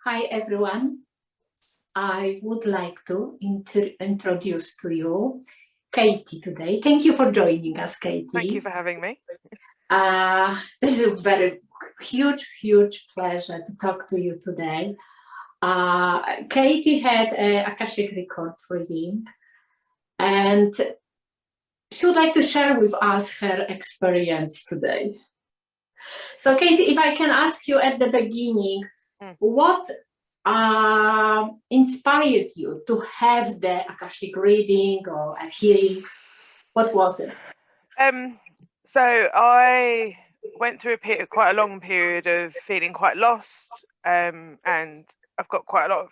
Hi everyone. I would like to introduce to you Katie today. Thank you for joining us, Katie. Thank you for having me. This is a very huge pleasure to talk to you today. Katie had an Akashic reading, and she would like to share with us her experience today. So Katie, if I can ask you at the beginning, what inspired you to have the Akashic reading or a healing? What was it? So I went through quite a long period of feeling quite lost, and I've got quite a lot of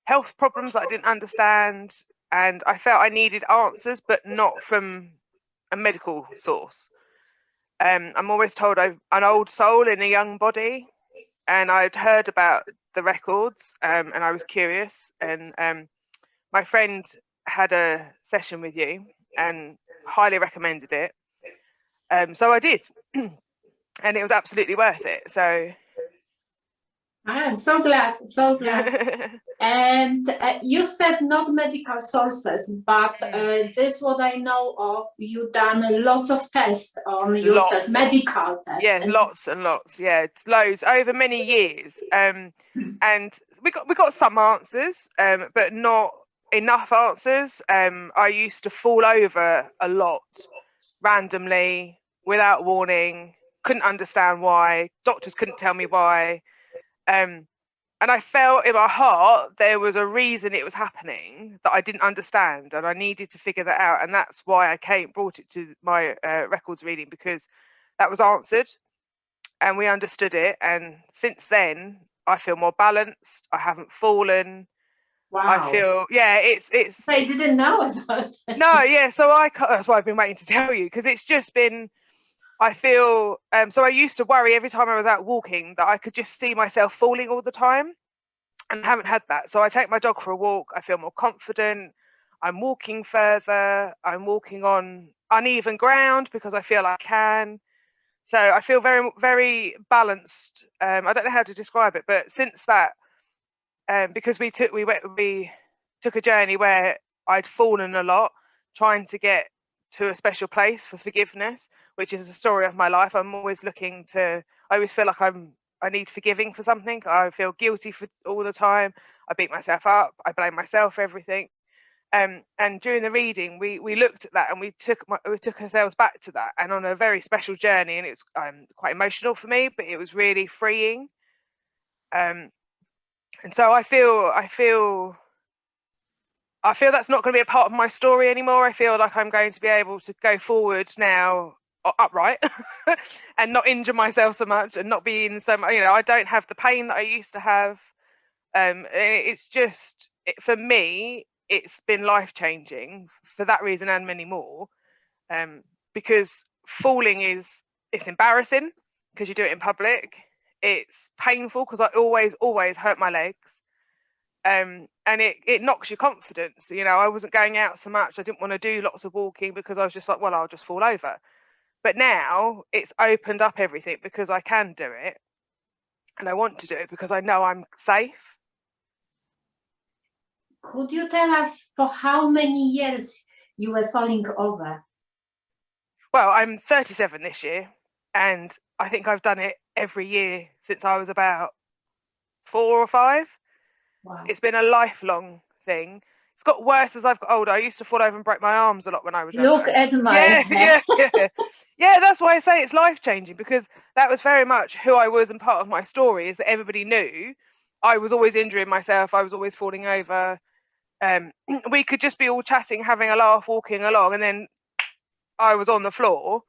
health problems that I didn't understand, and I felt I needed answers, but not from a medical source. I'm always told I'm an old soul in a young body, and I'd heard about the records, and I was curious, and my friend had a session with you and highly recommended it. So I did, and it was absolutely worth it. So I'm so glad. And you said not medical sources, but this is what I know of. You've done lots of tests on, you said medical tests. Yeah, lots and lots. Yeah, it's loads over many years. And we got some answers, but not enough answers. I used to fall over a lot randomly without warning. Couldn't understand why. Doctors couldn't tell me why. And I felt in my heart there was a reason it was happening that I didn't understand, and I needed to figure that out. And that's why I brought it to my records reading, because that was answered and we understood it. And since then, I feel more balanced. I haven't fallen. Wow. I feel, yeah, it's. I didn't know about it. No, yeah. So that's why I've been waiting to tell you, because it's just been. I feel so I used to worry every time I was out walking that I could just see myself falling all the time, and I haven't had that. So I take my dog for a walk, I feel more confident, I'm walking further, I'm walking on uneven ground because I feel I can. So I feel very balanced. I don't know how to describe it, but since that, because we took a journey where I'd fallen a lot trying to get to a special place for forgiveness, which is the story of my life. I'm always I always feel like I need forgiving for something. I feel guilty for all the time. I beat myself up. I blame myself for everything. And during the reading, we looked at that, and we took ourselves back to that, and on a very special journey. And it's quite emotional for me, but it was really freeing. And so I feel that's not going to be a part of my story anymore. I feel like I'm going to be able to go forward now upright and not injure myself so much, and not be in so much, I don't have the pain that I used to have. It's just, for me, it's been life-changing for that reason and many more, because falling it's embarrassing because you do it in public. It's painful because I always hurt my legs. And it knocks your confidence. I wasn't going out so much. I didn't want to do lots of walking because I was just like, well, I'll just fall over. But now it's opened up everything because I can do it, and I want to do it because I know I'm safe. Could you tell us for how many years you were falling over? Well, I'm 37 this year, and I think I've done it every year since I was about 4 or 5. Wow. It's been a lifelong thing. It's got worse as I've got older. I used to fall over and break my arms a lot when I was younger. Look at my head. Yeah, that's why I say it's life-changing, because that was very much who I was, and part of my story is that everybody knew I was always injuring myself. I was always falling over. We could just be all chatting, having a laugh, walking along, and then I was on the floor.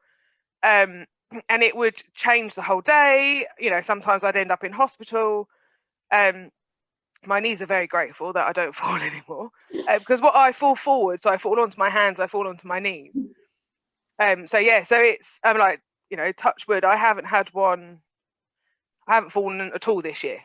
And it would change the whole day. Sometimes I'd end up in hospital. My knees are very grateful that I don't fall anymore, because I fall forward, so I fall onto my hands, I fall onto my knees. So it's, I'm like, touch wood, I haven't fallen at all this year.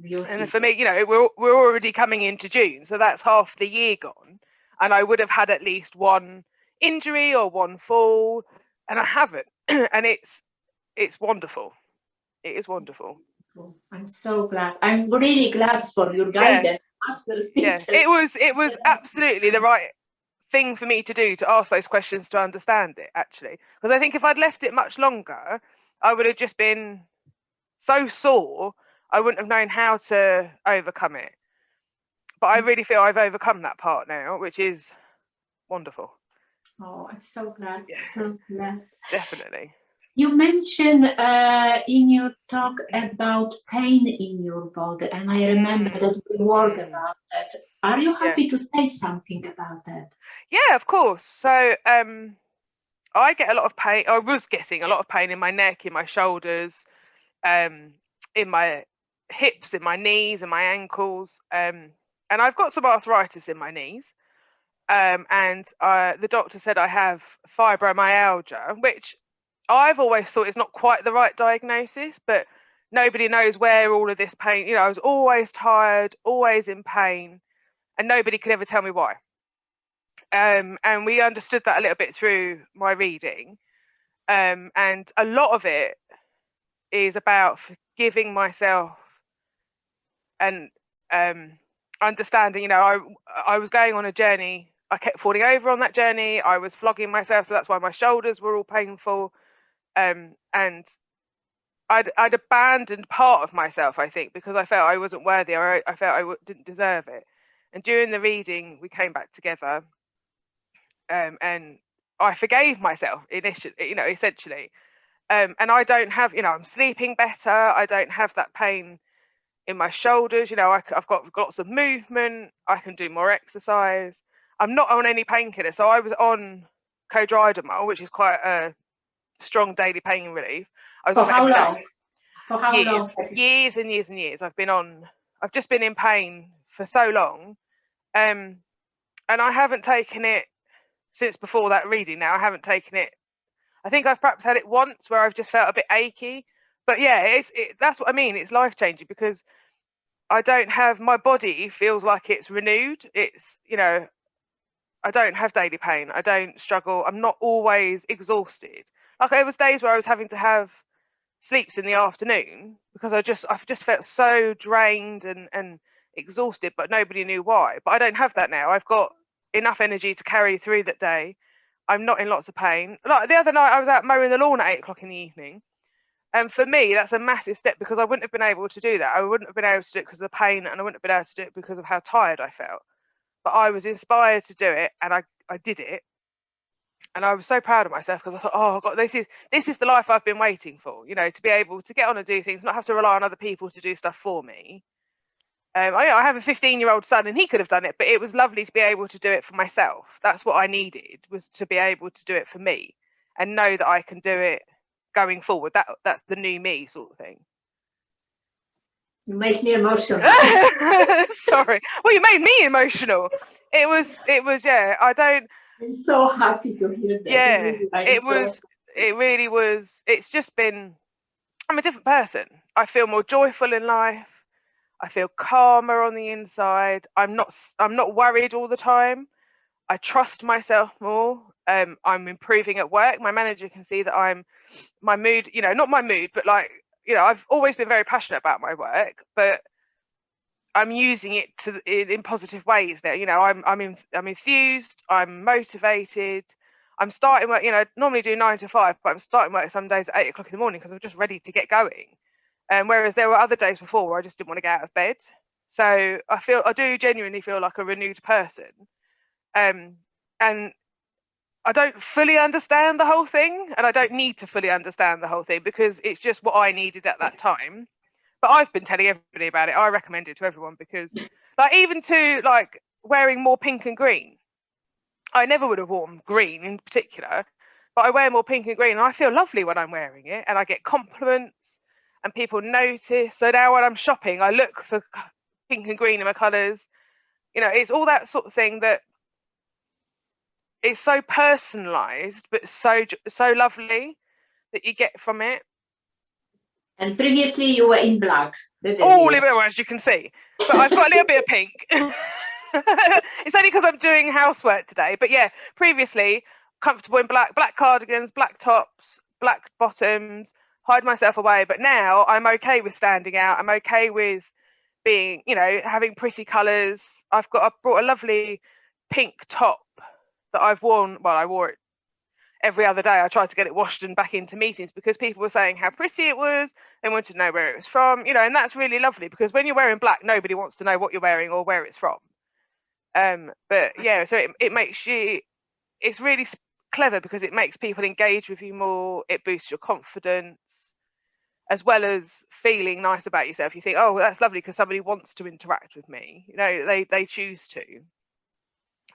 Beautiful. And for me, we're already coming into June, so that's half the year gone, and I would have had at least one injury or one fall, and I haven't. And it's wonderful. It is wonderful. wonderful. I'm so glad. I'm really glad for your Yeah. guidance, master's Yeah, teacher. it was absolutely the right thing for me to do, to ask those questions to understand it, actually. Because I think if I'd left it much longer, I would have just been so sore, I wouldn't have known how to overcome it. But I really feel I've overcome that part now, which is wonderful. Oh, I'm so glad. Yeah. So glad. Definitely. You mentioned in your talk about pain in your body, and I remember that we worked about that. Are you happy to say something about that? Yeah, of course. So I get a lot of pain. I was getting a lot of pain in my neck, in my shoulders, in my hips, in my knees, and my ankles. And I've got some arthritis in my knees. And the doctor said I have fibromyalgia, which I've always thought is not quite the right diagnosis, but nobody knows where all of this pain, you know, I was always tired, always in pain, and nobody could ever tell me why. And we understood that a little bit through my reading. And a lot of it is about forgiving myself and understanding, you know, I was going on a journey. I kept falling over on that journey. I was flogging myself, so that's why my shoulders were all painful. And I'd abandoned part of myself, I think, because I felt I wasn't worthy, or I felt I didn't deserve it. And during the reading, we came back together, and I forgave myself initially, you know, essentially. And I don't have, you know, I'm sleeping better. I don't have that pain in my shoulders. You know, I've got lots of movement. I can do more exercise. I'm not on any painkiller. So I was on codridamol, which is quite a strong daily pain relief. I was For on how every long? day. For how long? Years and years and years. I've just been in pain for so long. And I haven't taken it since before that reading. Now I haven't taken it. I think I've perhaps had it once where I've just felt a bit achy. But yeah, that's what I mean. It's life changing because I don't have, my body feels like it's renewed. It's, you know, I don't have daily pain. I don't struggle. I'm not always exhausted. Like there was days where I was having to have sleeps in the afternoon because I've just felt so drained and exhausted, but nobody knew why. But I don't have that now. I've got enough energy to carry through that day. I'm not in lots of pain. Like the other night I was out mowing the lawn at 8 o'clock in the evening. And for me, that's a massive step because I wouldn't have been able to do that. I wouldn't have been able to do it because of the pain, and I wouldn't have been able to do it because of how tired I felt. But I was inspired to do it, and I did it. And I was so proud of myself because I thought, oh God, this is the life I've been waiting for, you know, to be able to get on and do things, not have to rely on other people to do stuff for me. I have a 15-year-old son and he could have done it, but it was lovely to be able to do it for myself. That's what I needed, was to be able to do it for me and know that I can do it going forward. That's the new me sort of thing. You make me emotional. Sorry. Well, you made me emotional. It was, yeah, I'm so happy to hear that. Yeah, really, it really was. It's just been, I'm a different person. I feel more joyful in life. I feel calmer on the inside. I'm not worried all the time. I trust myself more. I'm improving at work. My manager can see that my mood, you know, not my mood, but like, you know, I've always been very passionate about my work, but I'm using it in positive ways now. You know, I'm enthused. I'm motivated. I'm starting work. You know, normally do 9 to 5, but I'm starting work some days at 8 o'clock in the morning because I'm just ready to get going. Whereas there were other days before where I just didn't want to get out of bed. So I do genuinely feel like a renewed person. And I don't fully understand the whole thing, and I don't need to fully understand the whole thing because it's just what I needed at that time. But I've been telling everybody about it. I recommend it to everyone because, like, even to like wearing more pink and green. I never would have worn green in particular, but I wear more pink and green, and I feel lovely when I'm wearing it, and I get compliments, and people notice. So now when I'm shopping, I look for pink and green in my colours. You know, it's all that sort of thing that is so personalised, but so lovely that you get from it. And previously you were in black. All of it, as you can see. But I've got a little bit of pink. It's only because I'm doing housework today. But yeah, previously, comfortable in black cardigans, black tops, black bottoms, hide myself away. But now I'm okay with standing out. I'm okay with being, you know, having pretty colours. I brought a lovely pink top that I've worn. Well, I wore it every other day. I tried to get it washed and back into meetings because people were saying how pretty it was. They wanted to know where it was from, you know, and that's really lovely because when you're wearing black, nobody wants to know what you're wearing or where it's from. But yeah, so it makes you, it's really clever because it makes people engage with you more. It boosts your confidence as well as feeling nice about yourself. You think, oh, well, that's lovely because somebody wants to interact with me. You know, they choose to.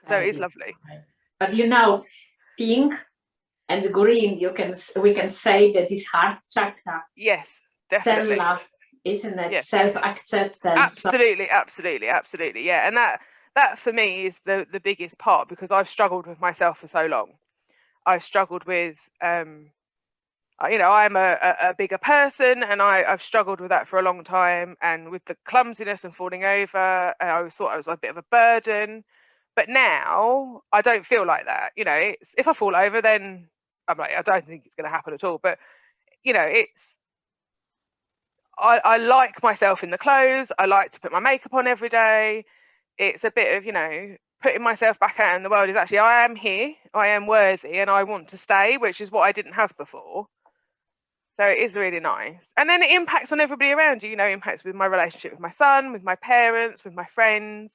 So it's lovely. But you know, pink and green, we can say that is heart chakra. Yes, definitely. Self-love, isn't it? Yes. Self-acceptance. Absolutely, absolutely, absolutely. Yeah, and that for me is the biggest part because I've struggled with myself for so long. I've struggled with, you know, I'm a bigger person, and I've struggled with that for a long time, and with the clumsiness and falling over. I always thought I was a bit of a burden, but now I don't feel like that. You know, it's, if I fall over, then I'm like, I don't think it's going to happen at all. But you know, it's, I like myself in the clothes. I like to put my makeup on every day. It's a bit of, you know, putting myself back out in the world is actually, I am here, I am worthy, and I want to stay, which is what I didn't have before. So it is really nice. And then it impacts on everybody around you, you know, impacts with my relationship with my son, with my parents, with my friends.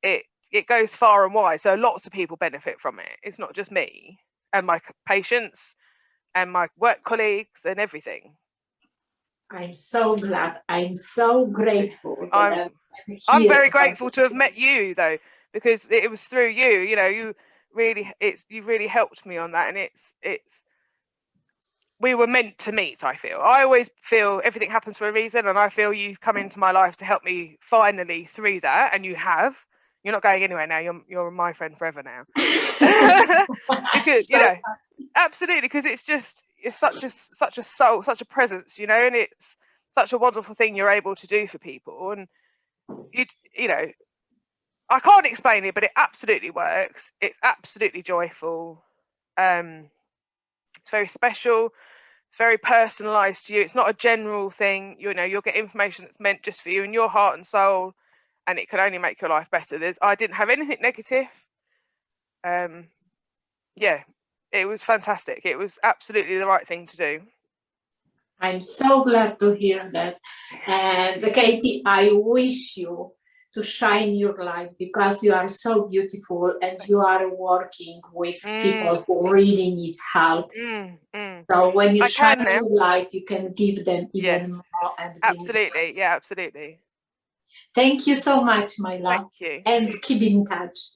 It goes far and wide. So lots of people benefit from it. It's not just me and my patients and my work colleagues and everything. I'm so glad. I'm so grateful. I'm very grateful to have met you though, because it was through you. You know, you really helped me on that, and it's we were meant to meet. I always feel everything happens for a reason, and I feel you've come into my life to help me finally through that, and you have. You're not going anywhere now. You're my friend forever now. Because you know, absolutely, because it's such a soul, such a presence, you know, and it's such a wonderful thing you're able to do for people. And you know, I can't explain it, but it absolutely works. It's absolutely joyful. It's very special. It's very personalized to you. It's not a general thing. You know, you'll get information that's meant just for you and your heart and soul, and it can only make your life better. I didn't have anything negative. Yeah, it was fantastic. It was absolutely the right thing to do. I'm so glad to hear that. And Katie, I wish you to shine your light because you are so beautiful and you are working with people who really need help. So when you shine your light, you can give them even more. And absolutely, yeah, absolutely. Thank you so much, my love. Thank you. And keep in touch.